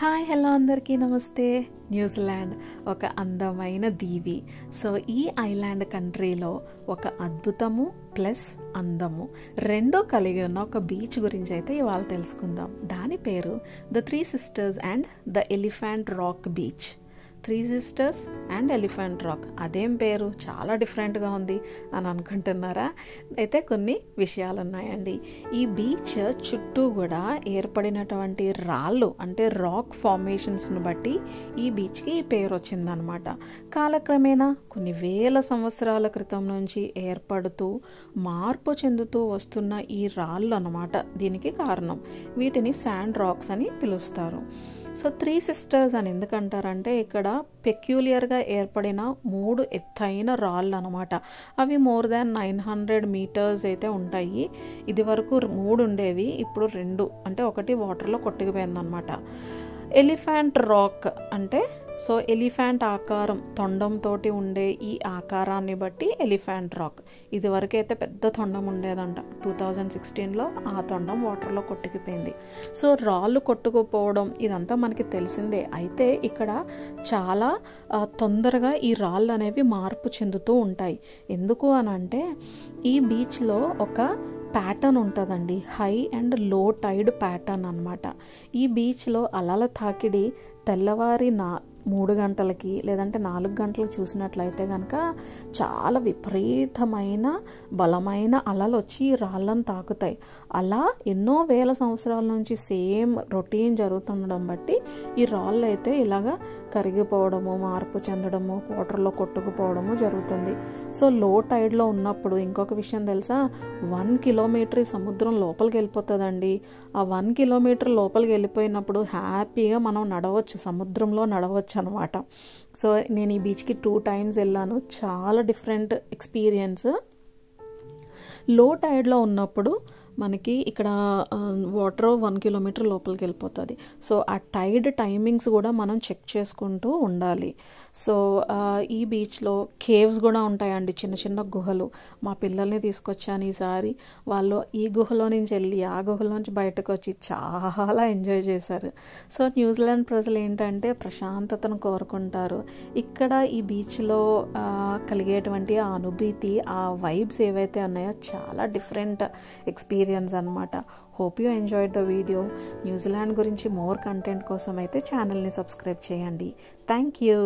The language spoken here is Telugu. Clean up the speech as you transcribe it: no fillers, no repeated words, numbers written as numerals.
హాయ్ హలో అందరికీ నమస్తే. న్యూజిలాండ్ ఒక అందమైన దీవి. సో ఈ ఐలాండ్ కంట్రీలో ఒక అద్భుతము ప్లస్ అందము రెండూ కలిగి ఉన్న ఒక బీచ్ గురించి అయితే ఇవాళ తెలుసుకుందాం. దాని పేరు the three sisters and the elephant rock beach. Three sisters and elephant rock, అదేం పేరు, చాలా డిఫరెంట్గా ఉంది అని అనుకుంటున్నారా? అయితే కొన్ని విషయాలు ఉన్నాయండి. ఈ బీచ్ చుట్టూ కూడా ఏర్పడినటువంటి రాళ్ళు అంటే రాక్ ఫార్మేషన్స్ని బట్టి ఈ బీచ్కి ఈ పేరు వచ్చిందనమాట. కాలక్రమేణా కొన్ని వేల సంవత్సరాల క్రితం నుంచి ఏర్పడుతూ మార్పు చెందుతూ వస్తున్న ఈ రాళ్ళు అన్నమాట దీనికి కారణం. వీటిని శాండ్ రాక్స్ అని పిలుస్తారు. సో త్రీ సిస్టర్స్ అని ఎందుకంటారంటే ఇక్కడ పెక్యూలియర్గా ఏర్పడిన 3 ఎత్తైన రాళ్ళు అనమాట. అవి మోర్ దాన్ 900 మీటర్స్ అయితే ఉంటాయి. ఇది వరకు 3 ఉండేవి, ఇప్పుడు 2 అంటే ఒకటి వాటర్లో కొట్టుకుపోయిందనమాట. ఎలిఫెంట్ రాక్ అంటే సో ఎలిఫెంట్ ఆకారం తొండంతో ఉండే ఈ ఆకారాన్ని బట్టి ఎలిఫెంట్ రాక్. ఇది వరకు అయితే పెద్ద తొండం ఉండేదంట. 2016లో ఆ తొండం వాటర్లో కొట్టుకుపోయింది. సో రాళ్ళు కొట్టుకుపోవడం ఇదంతా మనకి తెలిసిందే. అయితే ఇక్కడ చాలా తొందరగా ఈ రాళ్ళు అనేవి మార్పు చెందుతూ ఉంటాయి. ఎందుకు అని అంటే ఈ బీచ్లో ఒక ప్యాటర్న్ ఉంటుందండి, హై అండ్ లో టైడ్ ప్యాటర్న్ అనమాట. ఈ బీచ్లో అలల తాకిడి తెల్లవారి 3 గంటలకి లేదంటే 4 గంటలకు చూసినట్లయితే కనుక చాలా విపరీతమైన బలమైన అలలు వచ్చి రాళ్ళను తాకుతాయి. అలా ఎన్నో వేల సంవత్సరాల నుంచి సేమ్ రొటీన్ జరుగుతుండడం బట్టి ఈ రాళ్ళు అయితే ఇలాగా కరిగిపోవడము, మార్పు చెందడము, వాటర్లో కొట్టుకుపోవడము జరుగుతుంది. సో లో టైడ్లో ఉన్నప్పుడు ఇంకొక విషయం తెలుసా, 1 కిలోమీటర్ సముద్రం లోపలికి వెళ్ళిపోతుందండి. ఆ 1 కిలోమీటర్ లోపలికి వెళ్ళిపోయినప్పుడు హ్యాపీగా మనం నడవచ్చు, సముద్రంలో నడవచ్చు అనమాట. సో నేను ఈ బీచ్కి 2 టైమ్స్ వెళ్ళాను. చాలా డిఫరెంట్ ఎక్స్పీరియన్స్. లో టైడ్లో ఉన్నప్పుడు మనకి ఇక్కడ వాటర్ 1 కిలోమీటర్ లోపలికి వెళ్ళిపోతుంది. సో ఆ టైడ్ టైమింగ్స్ కూడా మనం చెక్ చేసుకుంటూ ఉండాలి. సో ఈ బీచ్లో కేవ్స్ కూడా ఉంటాయండి, చిన్న చిన్న గుహలు. మా పిల్లల్ని తీసుకొచ్చాను ఈసారి. వాళ్ళు ఈ గుహలో నుంచి వెళ్ళి ఆ గుహలో నుంచి బయటకు వచ్చి చాలా ఎంజాయ్ చేశారు. సో న్యూజిలాండ్ ప్రజలు ఏంటంటే ప్రశాంతతను కోరుకుంటారు. ఇక్కడ ఈ బీచ్లో కలిగేటువంటి ఆ అనుభూతి, ఆ వైబ్స్ ఏవైతే ఉన్నాయో చాలా డిఫరెంట్ ఎక్స్పీరియన్స్ అనమాట. Hope you enjoyed the video. New Zealand గురించి మోర్ కంటెంట్ కోసం అయితే ఛానల్ని సబ్స్క్రైబ్ చేయండి. Thank you.